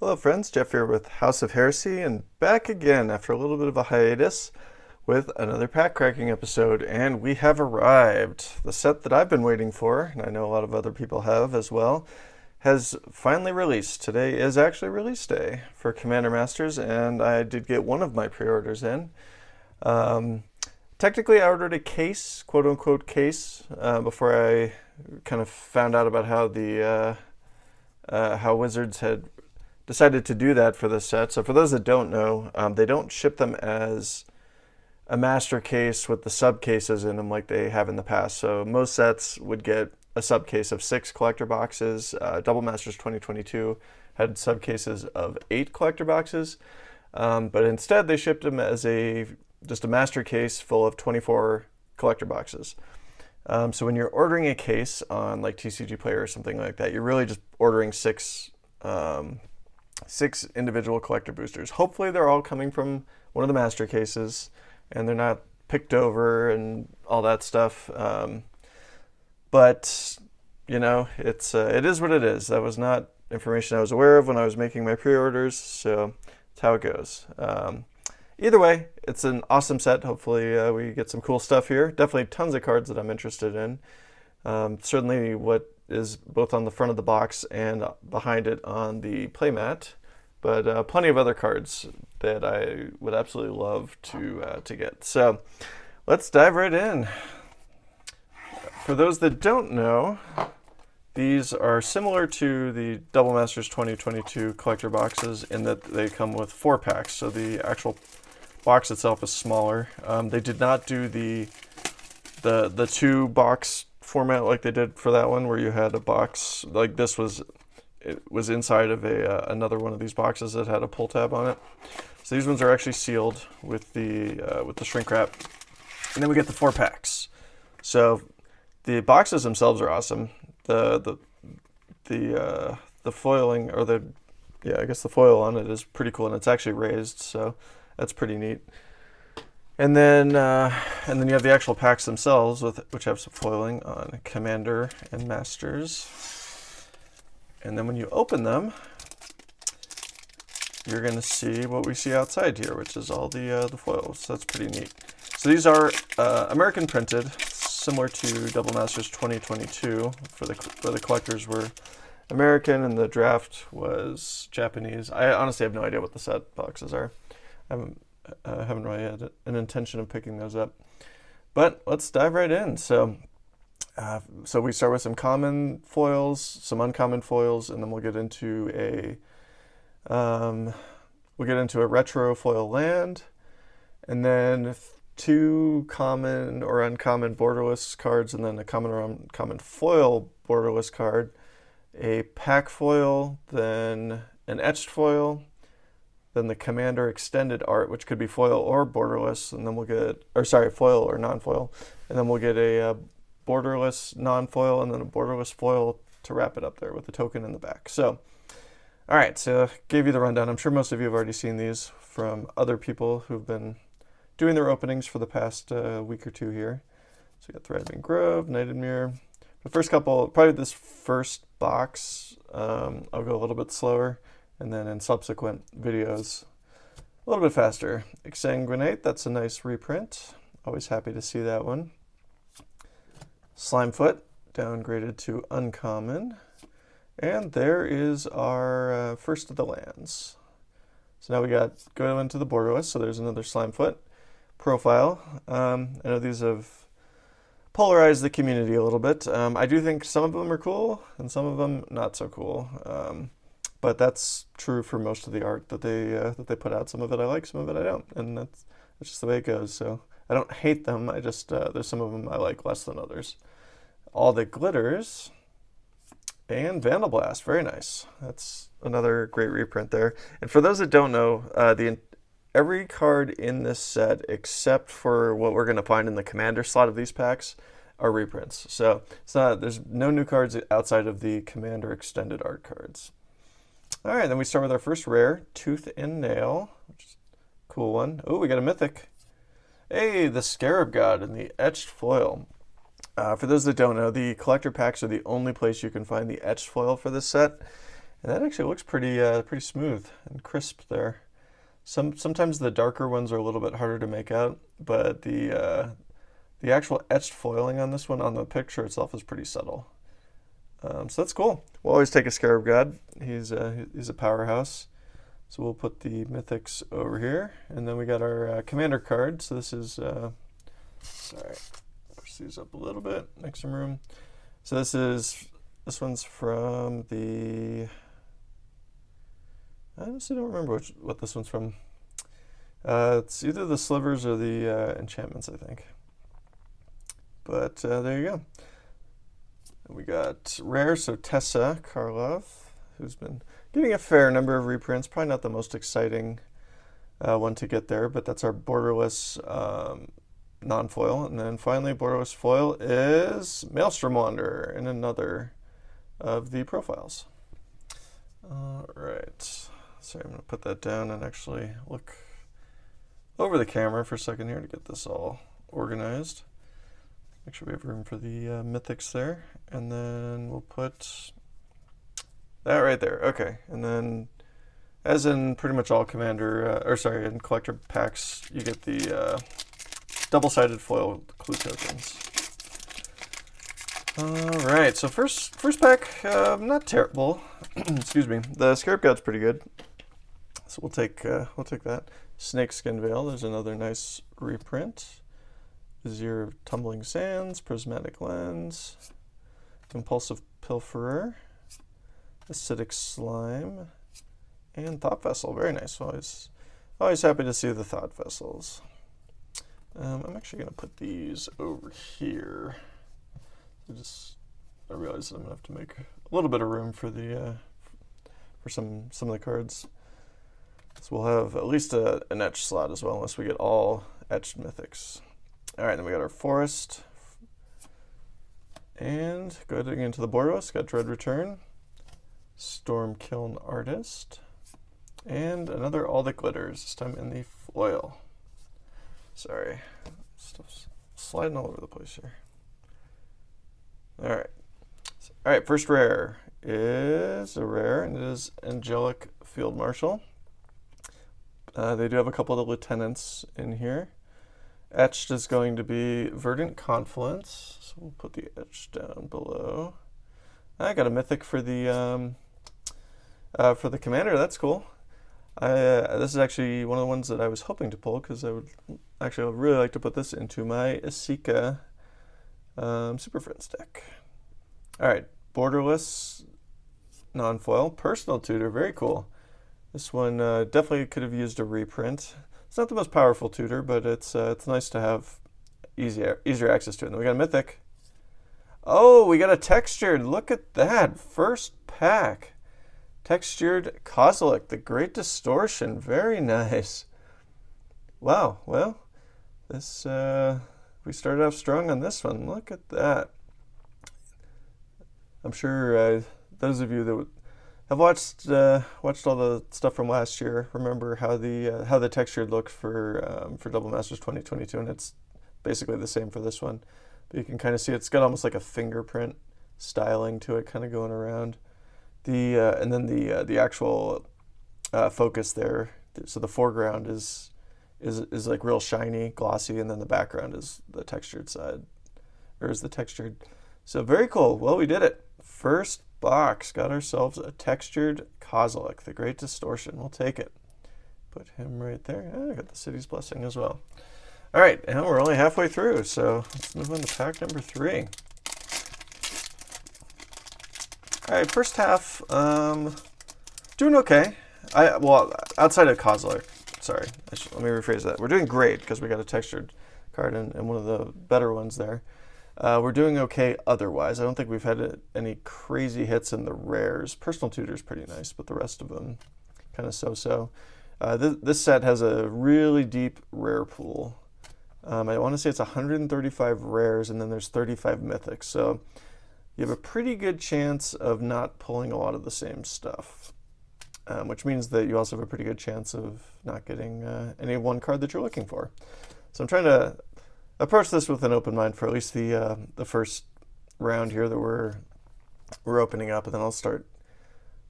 Hello friends, Jeff here with House of Heresy and back again after a little bit of a hiatus with another pack cracking episode, and we have arrived. The set that I've been waiting for, and I know a lot of other people have as well, has finally released. Today is actually release day for Commander Masters, and I did get one of my pre-orders in. Um, Technically, I ordered a case, quote unquote case, before I kind of found out about how how Wizards had decided to do that for this set. So for those that don't know, they don't ship them as a master case with the sub cases in them like they have in the past. So most sets would get a sub case of 6 collector boxes. Double Masters 2022 had sub cases of 8 collector boxes, but instead they shipped them as just a master case full of 24 collector boxes. So when you're ordering a case on like TCG Player or something like that, you're really just ordering six individual collector boosters. Hopefully they're all coming from one of the master cases and they're not picked over and all that stuff. But you know, it is what it is. That was not information I was aware of when I was making my pre-orders, so that's how it goes. Either way, it's an awesome set. Hopefully we get some cool stuff here. Definitely tons of cards that I'm interested in. Certainly what is both on the front of the box and behind it on the playmat, but plenty of other cards that I would absolutely love to get. So let's dive right in. For those that don't know, these are similar to the Double Masters 2022 collector boxes in that they come with 4 packs, so the actual box itself is smaller. They did not do the 2 box format like they did for that one, where you had a box like this was inside of another one of these boxes that had a pull tab on it. So these ones are actually sealed with the shrink wrap, and then we get the 4 packs. So the boxes themselves are awesome. The foiling, or I guess the foil on it is pretty cool, and it's actually raised, so that's pretty neat. And then you have the actual packs themselves, which have some foiling on Commander and Masters. And then when you open them, you're going to see what we see outside here, which is all the foils. So that's pretty neat. So these are American printed, similar to Double Masters 2022, where the collectors were American and the draft was Japanese. I honestly have no idea what the set boxes are. I haven't really had an intention of picking those up, but let's dive right in. So we start with some common foils, some uncommon foils, and then we'll get into a retro foil land, and then 2 common or uncommon borderless cards, and then a common or uncommon foil borderless card, a pack foil, then an etched foil, then the Commander extended art, which could be foil or borderless, and then we'll get, foil or non-foil, and then we'll get a borderless non-foil, and then a borderless foil to wrap it up there with the token in the back. So, all right, so gave you the rundown. I'm sure most of you have already seen these from other people who've been doing their openings for the past week or 2 here. So we got Threading Grove, Knighted Mirror. The first couple, probably this first box, I'll go a little bit slower, and then in subsequent videos, a little bit faster. Exsanguinate, that's a nice reprint. Always happy to see that one. Slimefoot, downgraded to uncommon. And there is our first of the lands. So now we go into the borderless, so there's another Slimefoot profile. I know these have polarized the community a little bit. I do think some of them are cool, and some of them not so cool. But that's true for most of the art that they put out. Some of it I like, some of it I don't, and that's just the way it goes. So I don't hate them. I just there's some of them I like less than others. All the glitters and Vandal Blast, very nice. That's another great reprint there. And for those that don't know, every card in this set, except for what we're going to find in the Commander slot of these packs, are reprints. So there's no new cards outside of the Commander extended art cards. All right, then we start with our first rare, Tooth and Nail, which is a cool one. Oh, we got a mythic. Hey, the Scarab God in the etched foil. For those that don't know, the collector packs are the only place you can find the etched foil for this set. And that actually looks pretty smooth and crisp there. Sometimes the darker ones are a little bit harder to make out, but the actual etched foiling on this one on the picture itself is pretty subtle. So that's cool. We'll always take a Scarab God. He's a powerhouse. So we'll put the mythics over here, and then we got our commander card. So this is sorry, push these up a little bit, make some room. So this one's from the. I honestly don't remember what this one's from. It's either the slivers or the enchantments, I think. But there you go. And we got rare, so Tessa Karlov, who's been getting a fair number of reprints. Probably not the most exciting one to get there, but that's our borderless non-foil. And then finally, borderless foil is Maelstrom Wanderer in another of the profiles. All right. Sorry, I'm going to put that down and actually look over the camera for a second here to get this all organized. Make sure we have room for the mythics there. And then we'll put that right there. Okay. And then, as in pretty much all commander, in collector packs, you get the double-sided foil clue tokens. All right. So first pack, not terrible. Excuse me. The Scarab God's pretty good. So we'll take that. Snakeskin Veil. There's another nice reprint. Vizier of Tumbling Sands, Prismatic Lens, Compulsive Pilferer, Acidic Slime, and Thought Vessel. Very nice. Always happy to see the Thought Vessels. I'm actually going to put these over here. I realize that I'm going to have to make a little bit of room for the for some of the cards. So we'll have at least an etched slot as well, unless we get all etched mythics. All right, then we got our Forest. And going into the borderless, got Dread Return, Storm Kiln Artist, and another All That Glitters, this time in the foil. Sorry, stuff's sliding all over the place here. All right, first rare is a rare, and it is Angelic Field Marshal. They do have a couple of the lieutenants in here. Etched is going to be Verdant Confluence, so we'll put the etched down below. I got a mythic for the commander. That's cool. This is actually one of the ones that I was hoping to pull because I would really like to put this into my Asika Super Friends deck. All right, borderless non-foil personal tutor. Very cool. This one definitely could have used a reprint. It's not the most powerful tutor, but it's nice to have easier access to it. And then we got a mythic. Oh, we got a textured. Look at that. First pack. Textured Kozilek, the Great Distortion. Very nice. Wow. Well, this we started off strong on this one. Look at that. I'm sure those of you that have watched all the stuff from last year remember how the textured looked for Double Masters 2022, and it's basically the same for this one. But you can kind of see it's got almost like a fingerprint styling to it, kind of going around. And then the actual focus there. So the foreground is like real shiny, glossy, and then the background is the textured side, or is the textured. So very cool. Well, we did it. First box, got ourselves a textured Kozilek, the Great Distortion. We'll take it. Put him right there. I got the City's Blessing as well. All right, and we're only halfway through, so let's move on to pack number 3. All right, first half, doing okay. Outside of Kozilek, sorry, let me rephrase that. We're doing great because we got a textured card and one of the better ones there. We're doing okay otherwise. I don't think we've had any crazy hits in the rares. Personal Tutor's pretty nice, but the rest of them kind of so-so. This set has a really deep rare pool. I want to say it's 135 rares, and then there's 35 mythics. So you have a pretty good chance of not pulling a lot of the same stuff, which means that you also have a pretty good chance of not getting any one card that you're looking for. So I'm trying to approach this with an open mind for at least the first round here that we're opening up, and then I'll start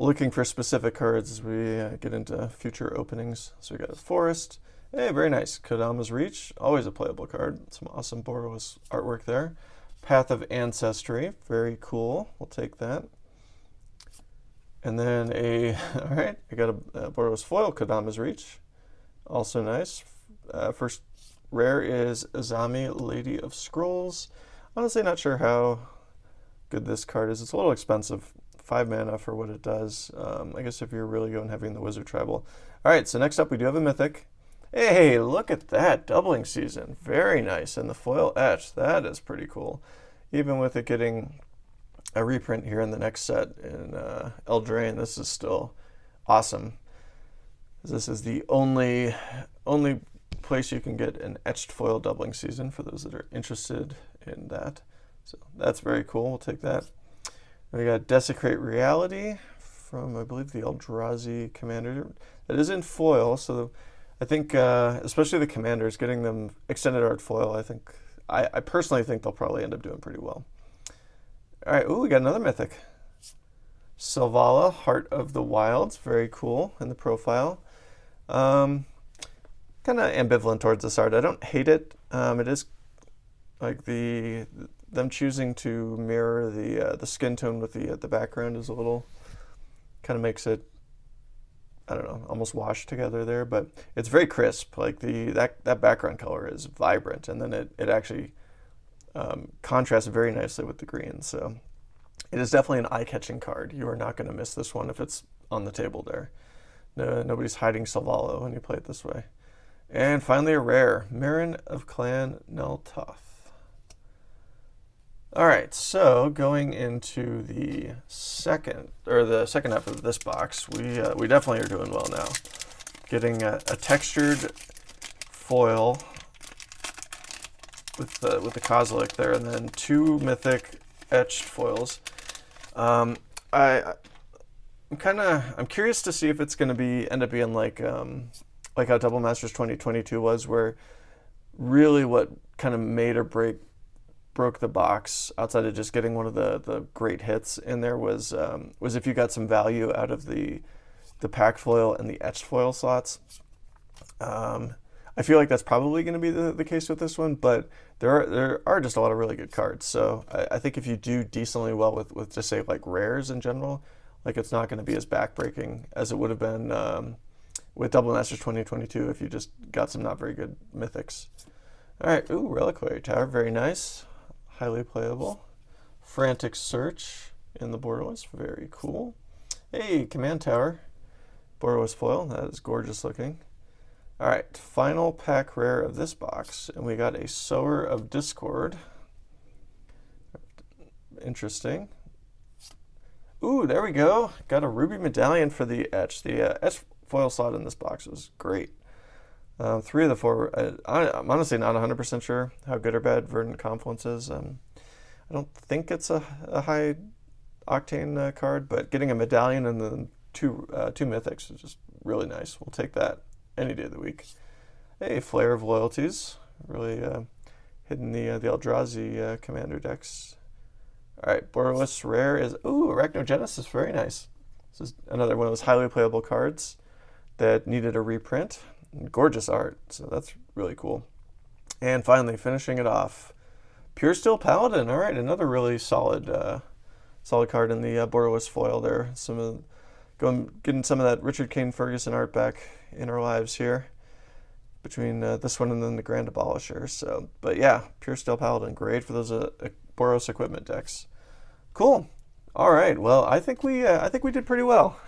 looking for specific cards as we get into future openings. So we got a Forest. Hey, very nice. Kodama's Reach, always a playable card. Some awesome Boros artwork there. Path of Ancestry, very cool. We'll take that. And then all right, I got a Boros foil, Kodama's Reach. Also nice. First rare is Azami, Lady of Scrolls. Honestly, not sure how good this card is. It's a little expensive. 5 mana for what it does. I guess if you're really going heavy in the Wizard Tribal. All right, so next up we do have a Mythic. Hey, look at that, Doubling Season. Very nice, and the foil etch, that is pretty cool. Even with it getting a reprint here in the next set in Eldraine, this is still awesome. This is the only place you can get an etched foil Doubling Season for those that are interested in that. So that's very cool, we'll take that. We got Desecrate Reality from, I believe, the Eldrazi Commander. That is in foil, so I think, especially the Commanders, getting them extended art foil, I personally think they'll probably end up doing pretty well. All right, ooh, we got another Mythic. Selvala, Heart of the Wilds, very cool in the profile. Kind of ambivalent towards this art. I don't hate it. It is like them choosing to mirror the skin tone with the background is a little, kind of makes it, I don't know, almost washed together there, but it's very crisp. Like that background color is vibrant, and then it actually contrasts very nicely with the green. So it is definitely an eye-catching card. You are not going to miss this one if it's on the table there. No, nobody's hiding Selvala when you play it this way. And finally a rare, Marin of Clan Neltoth. All right, so going into the second half of this box, we definitely are doing well now. Getting a textured foil with the Kozilek there, and then 2 Mythic etched foils. I'm curious to see if it's going to end up being like how Double Masters 2022 was, where really what kind of made or broke the box outside of just getting one of the great hits in there was if you got some value out of the packed foil and the etched foil slots. I feel like that's probably going to be the case with this one, but there are just a lot of really good cards. So I think if you do decently well with just say like rares in general, like it's not going to be as backbreaking as it would have been with Double Masters 2022 if you just got some not very good mythics. All right, ooh, Reliquary Tower, very nice. Highly playable. Frantic Search in the borderless, very cool. Hey, Command Tower, borderless foil, that is gorgeous looking. All right, final pack rare of this box, and we got a Sower of Discord. Interesting. Ooh, there we go. Got a Ruby Medallion for the etch. The etch foil slot in this box was great. 3 of the 4, I'm honestly not 100% sure how good or bad Verdant Confluence is. I don't think it's a high octane card, but getting a medallion and then two mythics is just really nice. We'll take that any day of the week. Hey, Flare of Loyalties, really hitting the Eldrazi commander decks. All right, borderless rare is Arachnogenesis, very nice. This is another one of those highly playable cards that needed a reprint. Gorgeous art, so that's really cool. And finally, finishing it off, Pure Steel Paladin. All right, another really solid card in the borderless foil there. Getting some of that Richard Kane Ferguson art back in our lives here between this one and then the Grand Abolisher. So, but yeah, Pure Steel Paladin, great for those Boros equipment decks. Cool. All right. Well, I think we did pretty well.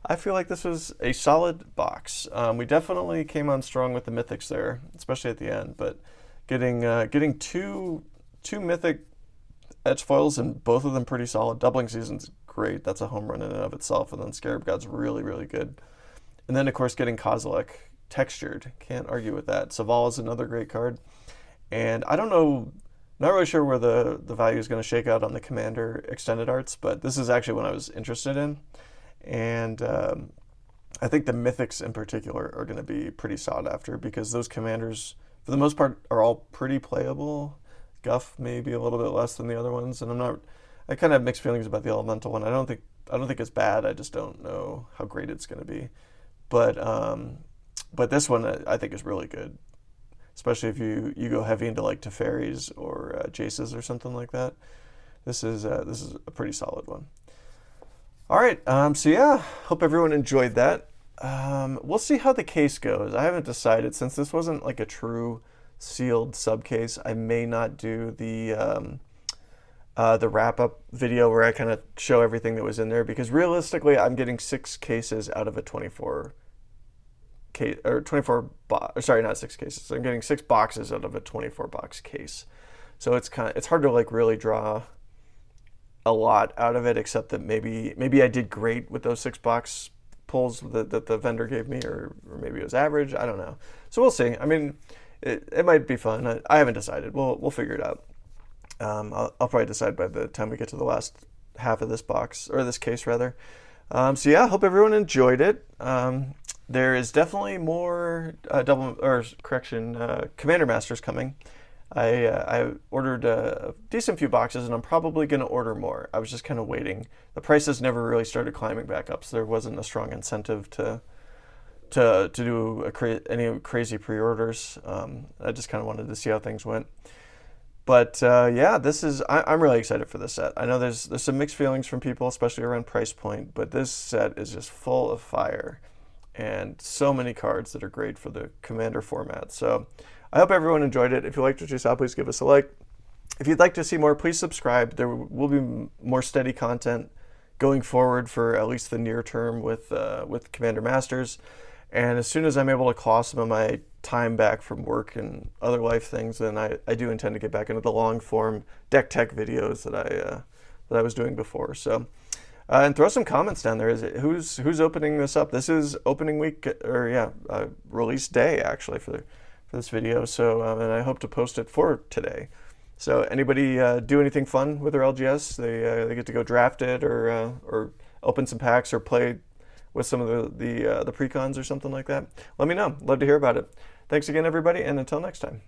I feel like this was a solid box. We definitely came on strong with the mythics there, especially at the end. But getting two mythic etch foils and both of them pretty solid. Doubling Season's great. That's a home run in and of itself. And then Scarab God's really, really good. And then of course getting Kozilek textured. Can't argue with that. Savala's another great card. And I don't know, not really sure where the value is going to shake out on the Commander extended arts, but this is actually one I was interested in. And I think the mythics in particular are going to be pretty sought after because those commanders, for the most part, are all pretty playable. Guff maybe a little bit less than the other ones, and I kind of have mixed feelings about the elemental one. I don't think don't think it's bad. I just don't know how great it's going to be. But this one I think is really good, especially if you go heavy into like Teferis or Jaces or something like that. This is a pretty solid one. All right, so yeah, hope everyone enjoyed that. We'll see how the case goes. I haven't decided, since this wasn't like a true sealed sub case. I may not do the wrap up video where I kind of show everything that was in there, because realistically, I'm getting 6 cases out of a 24 case, or 24 sorry, not 6 cases. I'm getting 6 boxes out of a 24 box case. So it's hard to like really draw a lot out of it, except that maybe I did great with those 6 box pulls that the vendor gave me, or maybe it was average. I don't know. So we'll see. I mean, it might be fun. I haven't decided. We'll figure it out. I'll probably decide by the time we get to the last half of this box, or this case rather. So yeah, hope everyone enjoyed it. There is definitely more Commander Masters coming. I ordered a decent few boxes, and I'm probably going to order more. I was just kind of waiting. The prices never really started climbing back up, so there wasn't a strong incentive to do any crazy pre-orders. I just kind of wanted to see how things went. But yeah, I'm really excited for this set. I know there's some mixed feelings from people, especially around price point, but this set is just full of fire and so many cards that are great for the Commander format. So I hope everyone enjoyed it. If you liked what you saw, please give us a like. If you'd like to see more, please subscribe. There will be more steady content going forward for at least the near term with Commander Masters. And as soon as I'm able to claw some of my time back from work and other life things, then I do intend to get back into the long form deck tech videos that I was doing before. So, and throw some comments down there. Who's opening this up? This is opening week, or yeah, release day actually for this video. So, and I hope to post it for today. So, anybody do anything fun with their LGS? They get to go draft it, or open some packs, or play with some of the precons or something like that. Let me know. Love to hear about it. Thanks again, everybody, and until next time.